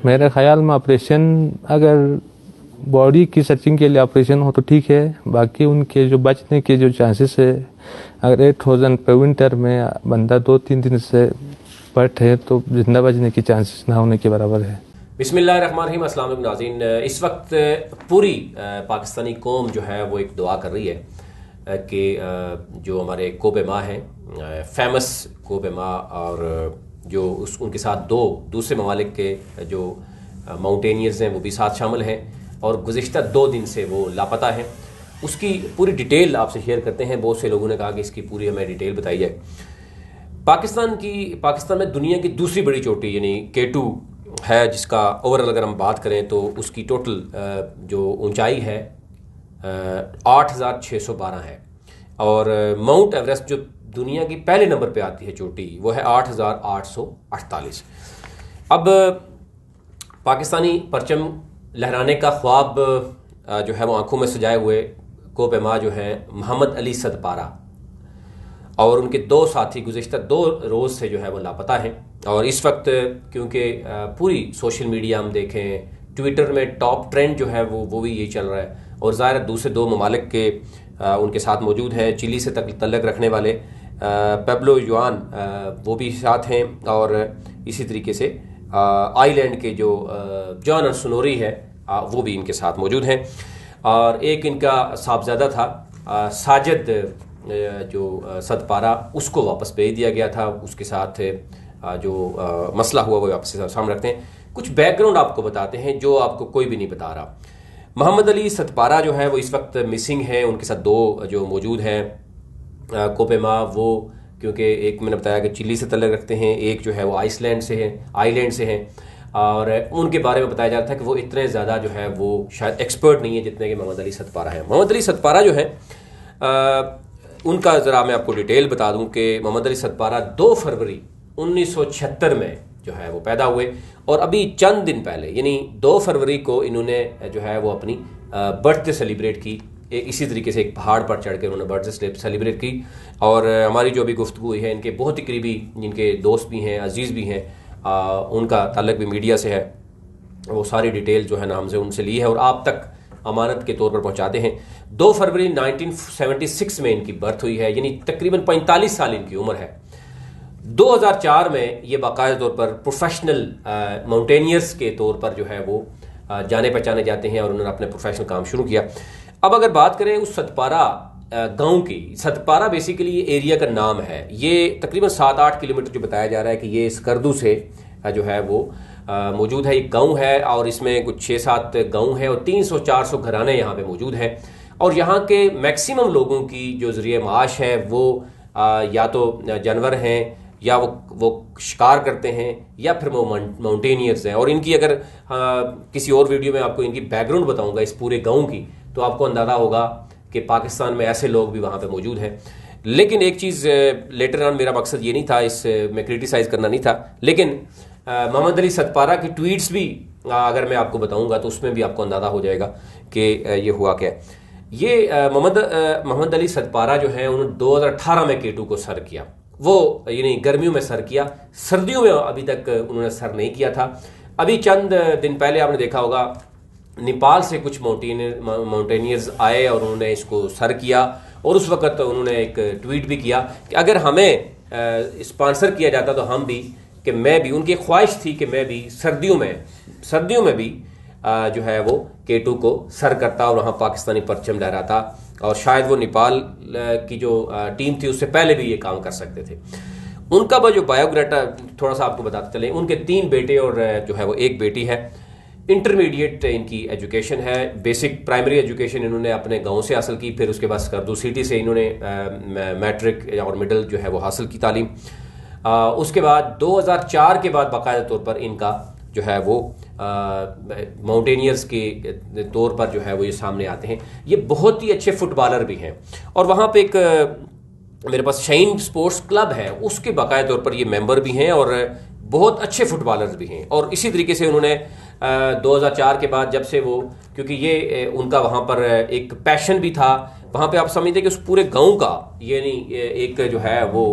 मेरे ख्याल में ऑपरेशन, अगर बॉडी की सर्चिंग के लिए ऑपरेशन हो तो ठीक है, बाकी उनके जो बचने के जो चांसेस है, अगर 8000 पे विंटर में बंदा 2-3 दिन से बट है तो जिंदा बचने की चांसेस ना होने के बराबर है। बिस्मिल्लाहिर्रहमानिर्रहीम। अस्सलाम वालेकुम नाज़रीन। इस वक्त पूरी पाकिस्तानी कौम जो है वो एक दुआ कर रही है कि जो हमारे कोबे माँ हैं, फेमस कोबे माँ, और जो उनके साथ दो दूसरे ममालिक के जो माउंटेनियर्स हैं वो भी साथ शामिल हैं और गुज़िश्ता 2 दिन से वो लापता हैं, उसकी पूरी डिटेल आपसे शेयर करते हैं। बहुत से लोगों ने कहा कि इसकी पूरी हमें डिटेल बताई जाए। पाकिस्तान में दुनिया की दूसरी बड़ी चोटी यानी K2 है, जिसका ओवरऑल अगर हम बात करें तो उसकी टोटल जो ऊंचाई है 8612 है, और माउंट एवरेस्ट जो दुनिया की पहले नंबर पे आती है चोटी वो है 8848। अब पाकिस्तानी परचम लहराने का ख्वाब जो है वो आंखों में सजाए हुए कोबे माँ जो है मोहम्मद अली सदपारा और उनके 2 साथी गुज़िश्ता 2 रोज़ से जो है वो लापता हैं। और इस वक्त क्योंकि पूरी सोशल मीडिया हम देखें, ट्विटर में टॉप ट्रेंड जो है वो भी यही चल रहा है, और ज़ाहिर दूसरे 2 ममालिक के उनके साथ मौजूद हैं। चिली से तल्लक रखने वाले पेब्लो युआन वो भी साथ हैं, और इसी तरीके से आइलैंड के जो जॉन और सुनोरी है वो भी इनके साथ मौजूद हैं। और एक इनका साहबजादा था साजिद जो सदपारा, उसको वापस भेज दिया गया था। उसके साथ जो मसला हुआ वो आपसे सामने रखते हैं। कुछ बैकग्राउंड आपको बताते हैं जो आपको कोई भी नहीं बता रहा। मोहम्मद अली सदपारा जो है वो इस वक्त मिसिंग है। उनके साथ 2 जो मौजूद हैं कोबे माँ, वो क्योंकि एक मैंने बताया कि चिली से तल्लुक़ रखते हैं, एक जो है वो आइलैंड से हैं, और उनके बारे में बताया जा रहा था कि वो इतने ज़्यादा जो है वो शायद एक्सपर्ट नहीं है जितने कि मोहम्मद अली सदपारा है। मोहम्मद अली सदपारा जो है उनका ज़रा मैं आपको डिटेल बता दूं कि मोहम्मद अली सदपारा 2 फरवरी 1976 में जो है वो पैदा हुए, और अभी चंद दिन पहले यानी 2 फरवरी को इन्होंने जो है वो अपनी बर्थडे सेलिब्रेट की। इसी तरीके से एक पहाड़ पर चढ़ के उन्होंने बर्थडे सेलिब्रेट की। और हमारी जो अभी गुफ्तगू हुई है, इनके बहुत ही करीबी जिनके दोस्त भी हैं, अजीज़ भी हैं, उनका ताल्लुक़ भी मीडिया से है, वो सारी डिटेल जो है ना हमसे उनसे ली है और आप तक अमानत के तौर पर पहुंचाते हैं। 2 फरवरी 1976 में इनकी बर्थ हुई है, यानी तकरीबन 45 साल इनकी उम्र है। 2004 में ये बाकायदा तौर पर प्रोफेशनल माउंटेनियर्स के तौर पर जो है वो जाने पहचाने जाते हैं और उन्होंने अपने प्रोफेशनल काम शुरू किया। अब अगर बात करें उस सदपारा गांव की, सदपारा बेसिकली ये एरिया का नाम है। ये तकरीबन 7-8 किलोमीटर जो बताया जा रहा है कि ये स्कर्दू से जो है वो मौजूद है। एक गांव है और इसमें कुछ 6-7 गांव है और 300-400 घराने यहाँ पे मौजूद हैं। और यहाँ के मैक्सिमम लोगों की जो ज़रिए माश है वो या तो जानवर हैं, या वो शिकार करते हैं, या फिर वो माउंटेनियर्स हैं। और इनकी अगर किसी और वीडियो में आपको इनकी बैकग्राउंड बताऊंगा इस पूरे गांव की, तो आपको अंदाज़ा होगा कि पाकिस्तान में ऐसे लोग भी वहाँ पे मौजूद हैं। लेकिन एक चीज़ लेटर ऑन, मेरा मकसद ये नहीं था इस में क्रिटिसाइज़ करना नहीं था, लेकिन मोहम्मद अली सदपारा की ट्वीट्स भी अगर मैं आपको बताऊंगा तो उसमें भी आपको अंदाज़ा हो जाएगा कि ये हुआ क्या। ये मोहम्मद अली सदपारा जो है उन्होंने 2018 में K2 को सर किया। वो यानी गर्मियों में सर किया, सर्दियों में अभी तक उन्होंने सर नहीं किया था। अभी चंद दिन पहले आपने देखा होगा नेपाल से कुछ माउंटेनियर्स आए और उन्होंने इसको सर किया, और उस वक्त उन्होंने एक ट्वीट भी किया कि अगर हमें स्पॉन्सर किया जाता तो हम भी, कि मैं भी, उनकी ख्वाहिश थी कि मैं भी सर्दियों में भी जो है वो K2 को सर करता और वहाँ पाकिस्तानी परचम लहराता, और शायद वो नेपाल की जो टीम थी उससे पहले भी ये काम कर सकते थे। उनका जो बायोग्राटा थोड़ा सा आपको बताते चले, उनके 3 बेटे और जो है वो 1 बेटी है। इंटरमीडिएट इनकी एजुकेशन है। बेसिक प्राइमरी एजुकेशन इन्होंने अपने गांव से हासिल की, फिर उसके बाद स्कर्दू सिटी से इन्होंने मैट्रिक और मिडिल जो है वो हासिल की तालीम। उसके बाद 2004 के बाद बाकायदा तौर पर इनका जो है वो माउंटेनियर्स के तौर पर जो है वो ये सामने आते हैं। ये बहुत ही अच्छे फुटबॉलर भी हैं, और वहाँ पे एक मेरे पास शाइन स्पोर्ट्स क्लब है, उसके बाकायदा तौर पर ये मेंबर भी हैं और बहुत अच्छे फुटबॉलर्स भी हैं। और इसी तरीके से उन्होंने 2004 के बाद जब से वो, क्योंकि ये उनका वहाँ पर एक पैशन भी था, वहाँ पे आप समझते हैं कि उस पूरे गांव का ये नहीं एक जो है वो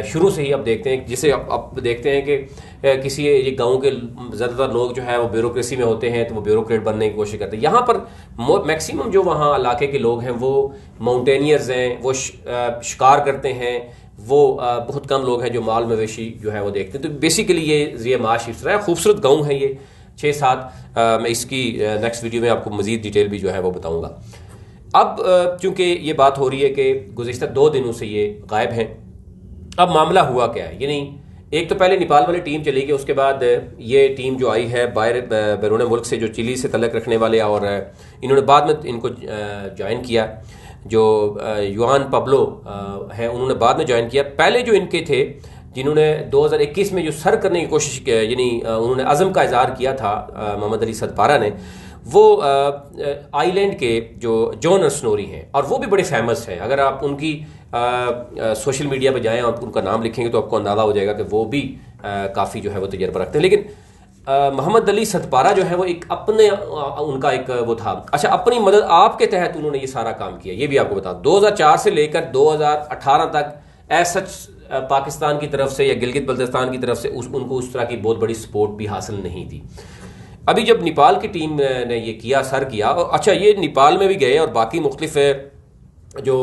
शुरू से ही अब देखते हैं, जिसे अब देखते हैं कि किसी ये गांव के ज़्यादातर लोग जो है वो ब्यूरोक्रेसी में होते हैं, तो वो ब्यूरोक्रेट बनने की कोशिश करते हैं। यहाँ पर मैक्सिमम जो वहाँ इलाके के लोग हैं वो माउंटेनियर्स हैं, वो शिकार करते हैं, वो बहुत कम लोग हैं जो माल मवेशी जो है वो देखते हैं। तो बेसिकली ये माश इस तरह खूबसूरत गाँव है ये 6-7। मैं इसकी नेक्स्ट वीडियो में आपको मज़ीद डिटेल भी जो है वो बताऊँगा। अब चूंकि ये बात हो रही है कि गुज़िश्ता 2 दिनों से ये गायब हैं, अब मामला हुआ क्या है? यानी एक तो पहले नेपाल वाली टीम चली गई, उसके बाद ये टीम जो आई है बैरून मुल्क से, जो चिली से तल्लक रखने वाले, और इन्होंने बाद में इनको ज्वाइन किया, जो युआन पब्लो है उन्होंने बाद में ज्वाइन किया। पहले जो इनके थे जिन्होंने 2021 में जो सर करने की कोशिश की, यानी उन्होंने अज़म का इज़हार किया था मोहम्मद अली सदपारा ने, वो आइलैंड के जो जॉन स्नोरी हैं, और वो भी बड़े फेमस हैं। अगर आप उनकी सोशल मीडिया पे जाएं और उनका नाम लिखेंगे तो आपको अंदाज़ा हो जाएगा कि वो भी काफ़ी जो है वो तजर्बा रखते हैं। लेकिन मोहम्मद अली सदपारा जो है वो एक अपने उनका एक वो था, अच्छा अपनी मदद आपके तहत उन्होंने ये सारा काम किया। ये भी आपको बता, 2004 से लेकर 2018 तक ऐसा पाकिस्तान की तरफ से या गिलगित बल्तिस्तान की तरफ से उनको उस तरह की बहुत बड़ी सपोर्ट भी हासिल नहीं थी। अभी जब नेपाल की टीम ने ये किया, सर किया, और अच्छा ये नेपाल में भी गए और बाकी मुख्तलिफ जो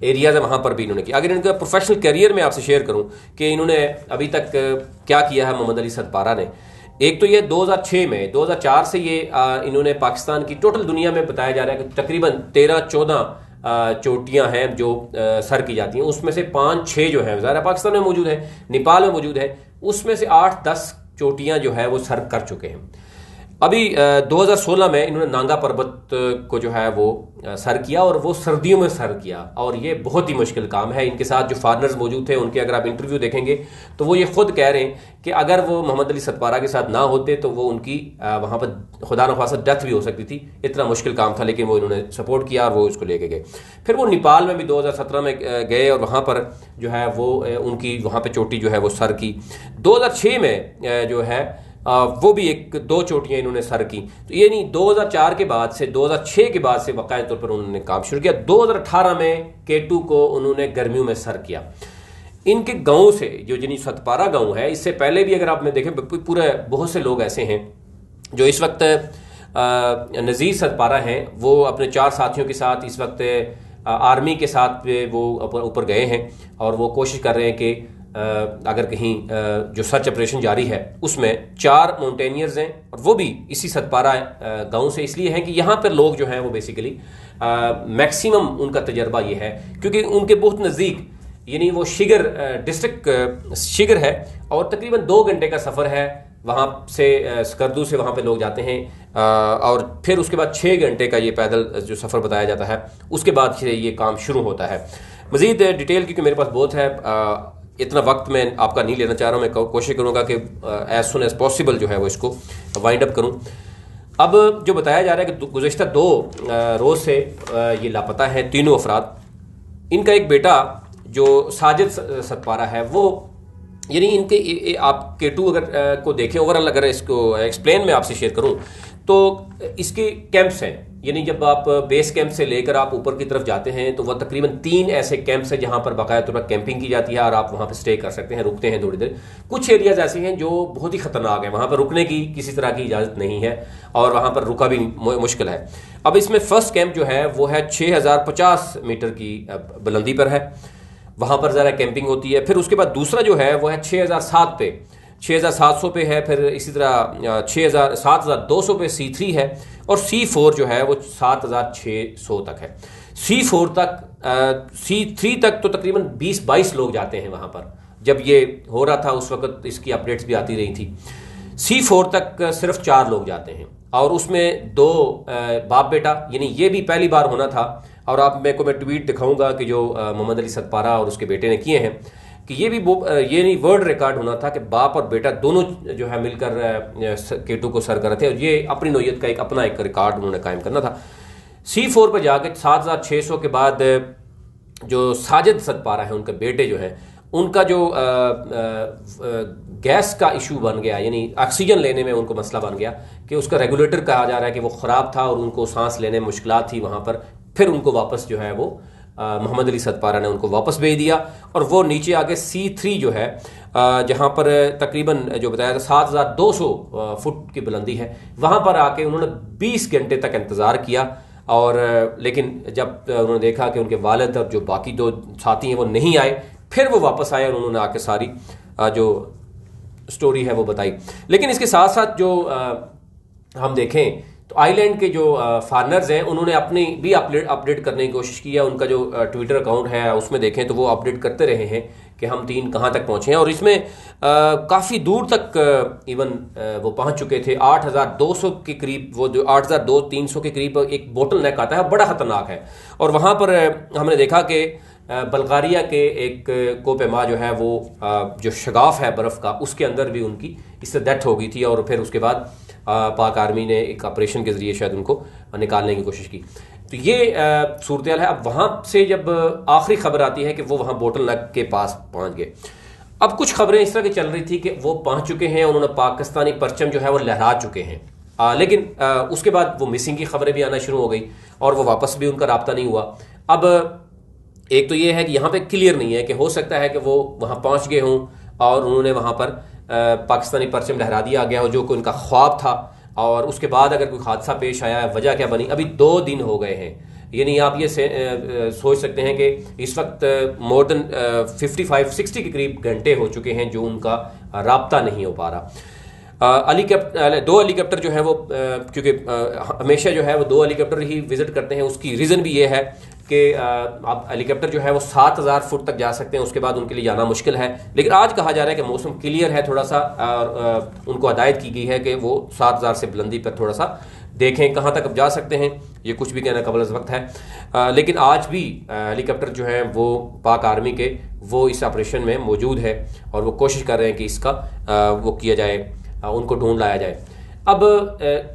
एरियाज है वहाँ पर भी इन्होंने किया। अगर इनका प्रोफेशनल करियर में आपसे शेयर करूँ कि इन्होंने अभी तक क्या किया है मोहम्मद अली सदपारा ने, एक तो ये 2006 में, 2004 से ये इन्होंने पाकिस्तान की टोटल दुनिया में बताया जा रहा है कि तकरीबन 13-14 चोटियाँ हैं जो सर की जाती हैं, उसमें से 5-6 जो है ज़ाहिर पाकिस्तान में मौजूद है, नेपाल में मौजूद है, उसमें से 8-10 चोटियाँ जो है वो सर कर चुके हैं। अभी 2016 में इन्होंने नांगा पर्वत को जो है वो सर किया, और वो सर्दियों में सर किया, और ये बहुत ही मुश्किल काम है। इनके साथ जो फार्नर्स मौजूद थे उनके अगर आप इंटरव्यू देखेंगे तो वो ये खुद कह रहे हैं कि अगर वो मोहम्मद अली सदपारा के साथ ना होते तो वो उनकी वहाँ पर खुदा न खासा डेथ भी हो सकती थी, इतना मुश्किल काम था। लेकिन वो इन्होंने सपोर्ट किया और वो उसको लेके गए। फिर वो नेपाल में भी 2017 में गए और वहाँ पर जो है वो उनकी वहाँ पर चोटी जो है वो सर की। 2006 में जो है वो भी 1-2 चोटियां इन्होंने सर की। तो ये नहीं, 2004 के बाद से, 2006 के बाद से बाकायदा तौर पर उन्होंने काम शुरू किया। 2018 में K2 को उन्होंने गर्मियों में सर किया। इनके गांव से जो जिन्हीं सदपारा गांव है, इससे पहले भी अगर आप में देखें पूरे बहुत से लोग ऐसे हैं जो इस वक्त नज़ीर सदपारा हैं, वो अपने 4 साथियों के साथ इस वक्त आर्मी के साथ वो ऊपर गए हैं, और वो कोशिश कर रहे हैं कि अगर कहीं जो सर्च ऑपरेशन जारी है उसमें 4 माउंटेनियर्स हैं, और वो भी इसी सदपारा गांव से इसलिए हैं कि यहाँ पर लोग जो हैं वो बेसिकली मैक्सिमम उनका तजर्बा ये है क्योंकि उनके बहुत नज़दीक, यानी वो शिगर डिस्ट्रिक्ट शिगर है, और तकरीबन 2 घंटे का सफ़र है वहाँ से, स्कर्दू से वहाँ पे लोग जाते हैं, और फिर उसके बाद 6 घंटे का ये पैदल जो सफ़र बताया जाता है, उसके बाद से ये काम शुरू होता है। मज़ीद डिटेल क्योंकि मेरे पास बहुत है, इतना वक्त मैं आपका नहीं लेना चाह रहा हूँ। मैं कोशिश करूँगा कि एज सुन एज पॉसिबल जो है वो इसको वाइंड अप करूँ। अब जो बताया जा रहा है कि गुज़िश्ता 2 रोज़ से ये लापता हैं 3 अफराद। इनका एक बेटा जो साजिद सदपारा है, वो यानी इनके आप K2 अगर को देखें ओवरऑल, अगर इसको एक्सप्लेन में आपसे शेयर करूँ तो इसके कैंप्स हैं, यानी जब आप बेस कैंप से लेकर आप ऊपर की तरफ जाते हैं तो वह तकरीबन 3 ऐसे कैंप्स हैं जहां पर बाकायदा तौर पर कैंपिंग की जाती है, और आप वहां पर स्टे कर सकते हैं, रुकते हैं थोड़ी देर। कुछ एरियाज ऐसे हैं जो बहुत ही खतरनाक है, वहां पर रुकने की किसी तरह की इजाज़त नहीं है, और वहां पर रुका भी मुश्किल है। अब इसमें फर्स्ट कैंप जो है वो है 6050 मीटर की बुलंदी पर है, वहां पर ज़रा कैंपिंग होती है। फिर उसके बाद दूसरा जो है वो है 6007 पे, 6700 पे है, फिर इसी तरह 7200 पे C3 है, और C4 जो है वो 7600 तक है। C4 तक C3 तक तो तकरीबन 20-22 लोग जाते हैं वहाँ पर। जब ये हो रहा था उस वक्त इसकी अपडेट्स भी आती रही थी। C4 तक सिर्फ 4 लोग जाते हैं, और उसमें 2 बाप बेटा, यानी ये भी पहली बार होना था। और आप मैं ट्वीट दिखाऊंगा कि जो मोहम्मद अली सदपारा और उसके बेटे ने किए हैं, कि ये भी ये नहीं वर्ल्ड रिकॉर्ड होना था कि बाप और बेटा दोनों जो है मिलकर K2 को सर कर रहे थे, और ये अपनी नौयत का अपना एक रिकॉर्ड उन्होंने कायम करना था। C4 पर जाके 7600 के बाद जो साजिद सदपारा है, उनके बेटे जो हैं, उनका जो गैस का इशू बन गया, यानी ऑक्सीजन लेने में उनको मसला बन गया कि उसका रेगुलेटर कहा जा रहा है कि वो ख़राब था और उनको सांस लेने में मुश्किलात थी वहाँ पर। फिर उनको वापस जो है वो मोहम्मद अली सदपारा ने उनको वापस भेज दिया और वो नीचे आगे C3 जो है जहाँ पर तकरीबन जो बताया था 7,200 फुट की बुलंदी है, वहाँ पर आके उन्होंने 20 घंटे तक इंतज़ार किया। और लेकिन जब उन्होंने देखा कि उनके वालिद और जो बाकी दो साथी हैं वो नहीं आए, फिर वो वापस आए और उन्होंने आके सारी जो स्टोरी है वो बताई। लेकिन इसके साथ साथ जो हम देखें तो आइलैंड के जो फार्नर्स हैं उन्होंने अपनी भी अपडेट करने की कोशिश की है। उनका जो ट्विटर अकाउंट है उसमें देखें तो वो अपडेट करते रहे हैं कि हम 3 कहाँ तक पहुँचे हैं, और इसमें काफ़ी दूर तक इवन वो पहुँच चुके थे। 8,200 के करीब, वो जो 8,300 के करीब एक बोटल नेक आता है, बड़ा ख़तरनाक है। और वहाँ पर हमने देखा कि बल्गारिया के एक कोपेमा जो है वो जो शगाफ है बर्फ़ का, उसके अंदर भी उनकी इससे डेथ हो गई थी। और फिर उसके बाद पाक आर्मी ने एक ऑपरेशन के ज़रिए शायद उनको निकालने की कोशिश की। तो ये सूरत हाल है। अब वहाँ से जब आखिरी खबर आती है कि वो वहाँ बोटल नेक के पास पहुँच गए। अब कुछ खबरें इस तरह की चल रही थी कि वो पहुँच चुके हैं, उन्होंने पाकिस्तानी परचम जो है वो लहरा चुके हैं, लेकिन उसके बाद वो मिसिंग की खबरें भी आना शुरू हो गई और वो वापस भी उनका राब्ता नहीं हुआ। अब एक तो ये है कि यहाँ पे क्लियर नहीं है कि हो सकता है कि वो वहाँ पहुँच गए हों और उन्होंने वहाँ पर पाकिस्तानी परचम लहरा दिया गया हो जो कि उनका ख्वाब था, और उसके बाद अगर कोई हादसा पेश आया है, वजह क्या बनी। अभी 2 दिन हो गए हैं, यानी आप ये सोच सकते हैं कि इस वक्त मोर देन 55-60 के करीब घंटे हो चुके हैं जो उनका राब्ता नहीं हो पा रहा। 2 हेलीकॉप्टर जो है वो क्योंकि हमेशा जो है वो 2 हेलीकॉप्टर ही विजिट करते हैं। उसकी रीज़न भी ये है कि आप हेलीकॉप्टर जो है वो 7,000 फुट तक जा सकते हैं, उसके बाद उनके लिए जाना मुश्किल है। लेकिन आज कहा जा रहा है कि मौसम क्लियर है थोड़ा सा, और उनको हदायत की गई है कि वो 7,000 से बुलंदी पर थोड़ा सा देखें कहाँ तक अब जा सकते हैं। ये कुछ भी कहना कबल वक्त है, लेकिन आज भी हेलीकॉप्टर जो है वो पाक आर्मी के वो इस ऑपरेशन में मौजूद है और वो कोशिश कर रहे हैं कि इसका वो किया जाए, उनको ढूंढ लाया जाए। अब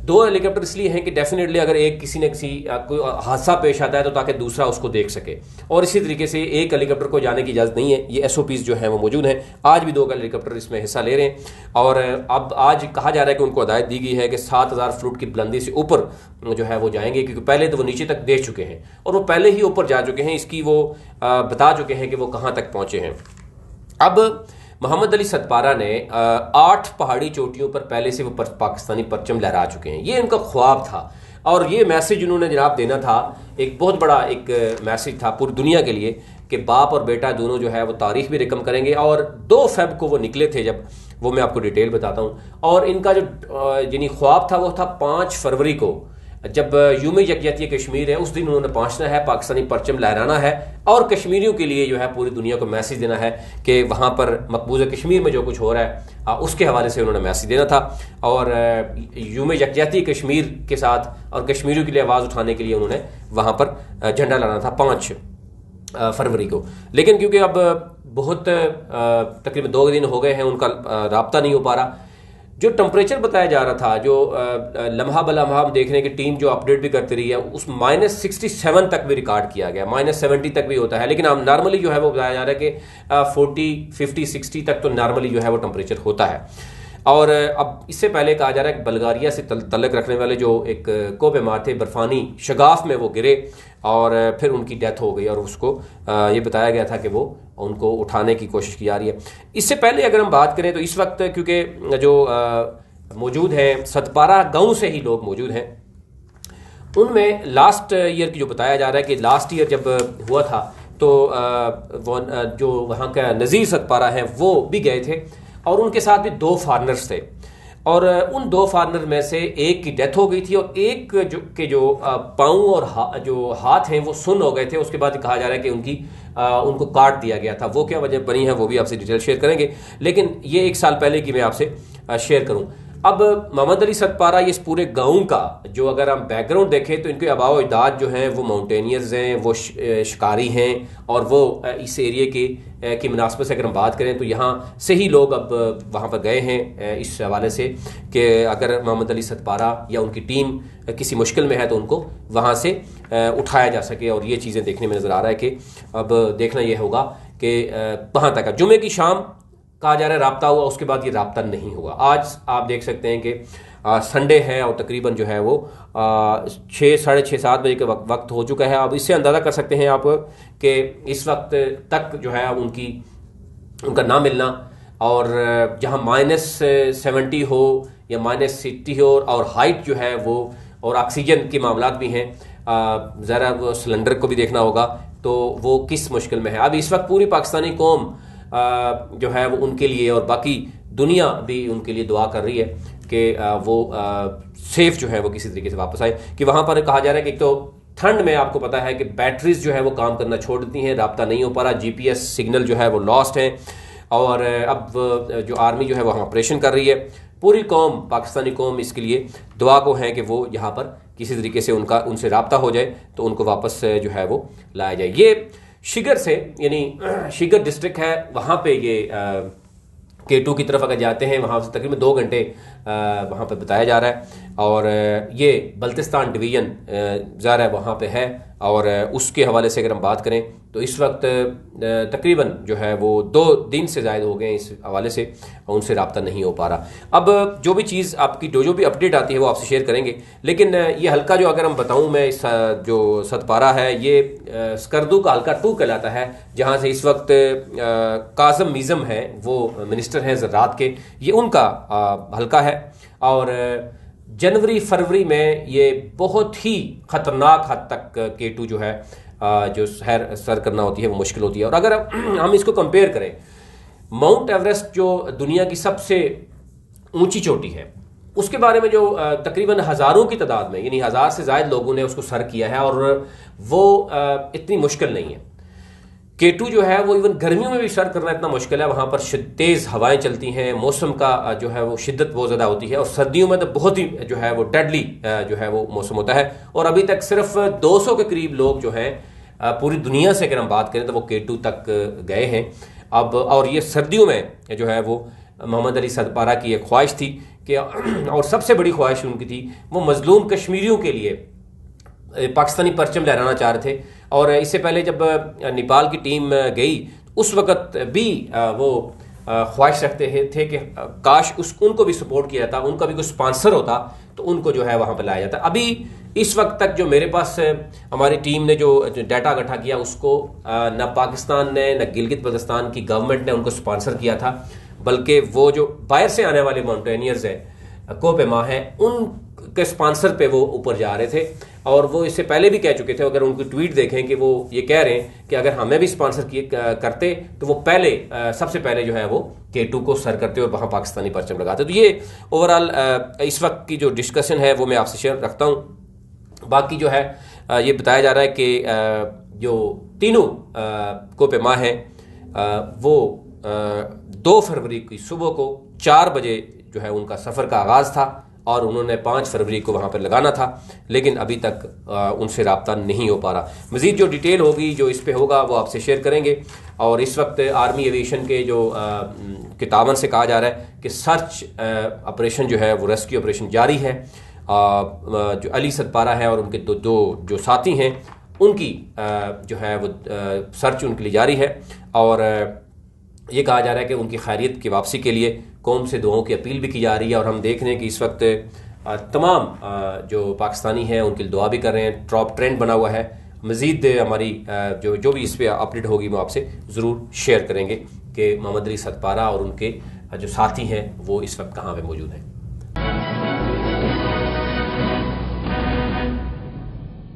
2 हेलीकॉप्टर इसलिए हैं कि डेफिनेटली अगर एक किसी न किसी कोई हादसा पेश आता है तो ताकि दूसरा उसको देख सके, और इसी तरीके से एक हेलीकॉप्टर को जाने की इजाज़त नहीं है। ये SOPs जो हैं वो मौजूद हैं। आज भी 2 हेलीकॉप्टर इसमें हिस्सा ले रहे हैं, और अब आज कहा जा रहा है कि उनको हदायत दी गई है कि 7,000 फुट की बुलंदी से ऊपर जो है वो जाएंगे, क्योंकि पहले तो वो नीचे तक देख चुके हैं और वो पहले ही ऊपर जा चुके हैं, इसकी वो बता चुके हैं कि वो कहाँ तक पहुँचे हैं। अब मोहम्मद अली सदपारा ने 8 पहाड़ी चोटियों पर पहले से वो पाकिस्तानी परचम लहरा चुके हैं। ये उनका ख्वाब था और ये मैसेज उन्होंने जनाब देना था, एक बहुत बड़ा एक मैसेज था पूरी दुनिया के लिए कि बाप और बेटा दोनों जो है वो तारीख भी रकम करेंगे। और 2 फ़रवरी को वो निकले थे, जब वो मैं आपको डिटेल बताता हूँ। और इनका जो यानी ख्वाब था वो था 5 फरवरी को, जब यूम यकजहती कश्मीर है, उस दिन उन्होंने पहुंचना है, पाकिस्तानी परचम लहराना है और कश्मीरियों के लिए जो है पूरी दुनिया को मैसेज देना है कि वहाँ पर मकबूजा कश्मीर में जो कुछ हो रहा है उसके हवाले से उन्होंने मैसेज देना था। और यूम यकजहती कश्मीर के साथ और कश्मीरियों के लिए आवाज़ उठाने के लिए उन्होंने वहाँ पर झंडा लाना था 5 फरवरी को। लेकिन क्योंकि अब बहुत तकरीबन 2 दिन हो गए हैं, उनका राब्ता नहीं हो पा रहा। जो टेम्परेचर बताया जा रहा था, जो लम्हा बलम्हा हम देखने की टीम जो अपडेट भी करती रही है, उस -67 तक भी रिकॉर्ड किया गया, -70 तक भी होता है। लेकिन हम नॉर्मली जो है वो बताया जा रहा है कि 40, 50, 60 तक तो नॉर्मली जो है वो टेम्परेचर होता है। और अब इससे पहले कहा जा रहा है कि बल्गारिया से तल्लक रखने वाले जो एक कोपेमार थे, बर्फानी शगाफ में वो गिरे और फिर उनकी डेथ हो गई, और उसको ये बताया गया था कि वो उनको उठाने की कोशिश की जा रही है। इससे पहले अगर हम बात करें तो इस वक्त क्योंकि जो मौजूद हैं सदपारा गांव से ही लोग मौजूद हैं, उनमें लास्ट ईयर की जो बताया जा रहा है कि लास्ट ईयर जब हुआ था तो वो जो वहाँ का नज़ीर सदपारा हैं वो भी गए थे और उनके साथ भी 2 फॉरनर्स थे, और उन 2 फॉरनर में से एक की डेथ हो गई थी और एक जो पाँव और जो हाथ हैं वो सुन्न हो गए थे। उसके बाद कहा जा रहा है कि उनको काट दिया गया था। वो क्या वजह बनी है वो भी आपसे डिटेल शेयर करेंगे, लेकिन ये 1 साल पहले की मैं आपसे शेयर करूं। अब मोहम्मद अली सदपारा ये इस पूरे गांव का जो अगर हम बैकग्राउंड देखें तो इनके आबाओ अजदाद जो हैं वो माउंटेनियर्स हैं, वो शिकारी हैं, और वो इस एरिए की मुनासबत से अगर हम बात करें तो यहाँ से ही लोग अब वहाँ पर गए हैं इस हवाले से कि अगर मोहम्मद अली सदपारा या उनकी टीम किसी मुश्किल में है तो उनको वहाँ से उठाया जा सके। और ये चीज़ें देखने में नज़र आ रहा है कि अब देखना यह होगा कि कहाँ तक है। जुमे की शाम कहा जा रहा है रब्ता हुआ, उसके बाद ये रब्ता नहीं हुआ। आज आप देख सकते हैं कि संडे है और तकरीबन जो है वो 6, साढ़े 6, 7 बजे के वक्त हो चुका है। अब इससे अंदाज़ा कर सकते हैं आप कि इस वक्त तक जो है उनका ना मिलना, और जहां -70 हो या -60 हो और हाइट जो है वो, और ऑक्सीजन के मामलात भी हैं, ज़रा वो सिलेंडर को भी देखना होगा, तो वो किस मुश्किल में है। अब इस वक्त पूरी पाकिस्तानी कौम जो है वो उनके लिए और बाकी दुनिया भी उनके लिए दुआ कर रही है कि वो सेफ जो है वो किसी तरीके से वापस आए। कि वहाँ पर कहा जा रहा है कि एक तो ठंड में आपको पता है कि बैटरीज जो है वो काम करना छोड़ देती हैं, रब्ता नहीं हो पा रहा, GPS सिग्नल जो है वो लॉस्ट है, और अब जो आर्मी जो है वहाँ ऑपरेशन कर रही है। पूरी कौम, पाकिस्तानी कौम इसके लिए दुआ को है कि वो यहाँ पर किसी तरीके से उनसे रब्ता हो जाए तो उनको वापस जो है वो लाया जाए। ये शिगर से, यानी शिगर डिस्ट्रिक्ट है, वहाँ पे ये K2 की तरफ अगर जाते हैं वहाँ से तकरीबन 2 घंटे वहाँ पे बताया जा रहा है, और ये बल्तिस्तान डिवीज़न ज़ाहिर है वहाँ पे है, और उसके हवाले से अगर हम बात करें तो इस वक्त तकरीबन जो है वो 2 दिन से ज़ायद हो गए इस हवाले से, उनसे रब्ता नहीं हो पा रहा। अब जो भी चीज़ आपकी जो भी अपडेट आती है वो आपसे शेयर करेंगे, लेकिन ये हल्का जो अगर हम बताऊं मैं, इस जो सतपारा है ये स्कर्दू का हल्का 2 कहलाता है, जहाँ से इस वक्त काज़म मीज़म है, वो मिनिस्टर हैं ज़राअत के, ये उनका हल्का है। और जनवरी फरवरी में ये बहुत ही ख़तरनाक हद तक K2 जो है जो सर करना होती है वो मुश्किल होती है। और अगर हम इसको कंपेयर करें, माउंट एवरेस्ट जो दुनिया की सबसे ऊंची चोटी है, उसके बारे में जो तकरीबन हज़ारों की तादाद में, यानी 1000 से ज़ायद लोगों ने उसको सर किया है, और वो इतनी मुश्किल नहीं है। K2 जो है वो इवन गर्मियों में भी सर करना इतना मुश्किल है, वहाँ पर तेज़ हवाएं चलती हैं, मौसम का जो है वो शिद्दत बहुत ज़्यादा होती है, और सर्दियों में तो बहुत ही जो है वो डेडली जो है वो मौसम होता है। और अभी तक सिर्फ 200 के करीब लोग जो हैं पूरी दुनिया से अगर हम बात करें तो वो K2 तक गए हैं। अब और ये सर्दियों में जो है वो मोहम्मद अली सतपारा की एक ख्वाहिश थी कि और सबसे बड़ी ख्वाहिश उनकी थी, वो मजलूम कश्मीरियों के लिए पाकिस्तानी परचम लहराना चाह रहे थे। और इससे पहले जब नेपाल की टीम गई उस वक़्त भी वो ख्वाहिश रखते थे कि काश उनको भी सपोर्ट किया जाता, उनका भी कोई स्पॉन्सर होता तो उनको जो है वहाँ पर लाया जाता। अभी इस वक्त तक जो मेरे पास हमारी टीम ने जो डाटा इकट्ठा किया, उसको न पाकिस्तान ने न गिलगित बल्तिस्तान की गवर्नमेंट ने उनको स्पॉन्सर किया था, बल्कि वो जो बाहर से आने वाले माउंटेनियर्स हैं, कोपेमा हैं, उनके स्पॉन्सर पे वो ऊपर जा रहे थे। और वो इससे पहले भी कह चुके थे, अगर उनकी ट्वीट देखें कि वो ये कह रहे हैं कि अगर हमें भी स्पॉन्सर करते तो वो सबसे पहले जो है वो K2 को सर करते और वहाँ पाकिस्तानी परचम लगाते। तो ये ओवरऑल इस वक्त की जो डिस्कशन है वो मैं आपसे शेयर रखता हूँ। बाकी जो है ये बताया जा रहा है कि जो तीनों कोपेमा हैं वो 2 फरवरी की सुबह को 4 बजे जो है उनका सफ़र का आगाज़ था, और उन्होंने 5 फरवरी को वहाँ पर लगाना था, लेकिन अभी तक उनसे रब्ता नहीं हो पा रहा। मज़ीद जो डिटेल होगी, जो इस पे होगा, वो आपसे शेयर करेंगे। और इस वक्त आर्मी एविएशन के जो किताबन से कहा जा रहा है कि सर्च ऑपरेशन जो है वो रेस्क्यू ऑपरेशन जारी है। जो अली सतपारा है और उनके दो जो साथी हैं उनकी जो है वो सर्च उनके लिए जारी है। और ये कहा जा रहा है कि उनकी खैरियत की वापसी के लिए कौम से दुआओं की अपील भी की जा रही है। और हम देख रहे हैं कि इस वक्त तमाम जो पाकिस्तानी हैं उनके लिए दुआ भी कर रहे हैं, टॉप ट्रेंड बना हुआ है। मज़ीद हमारी जो भी इस पर अपडेट होगी वो आपसे ज़रूर शेयर करेंगे कि मोहम्मद अली सतपारा और उनके जो साथी हैं वो इस वक्त कहाँ पे मौजूद हैं।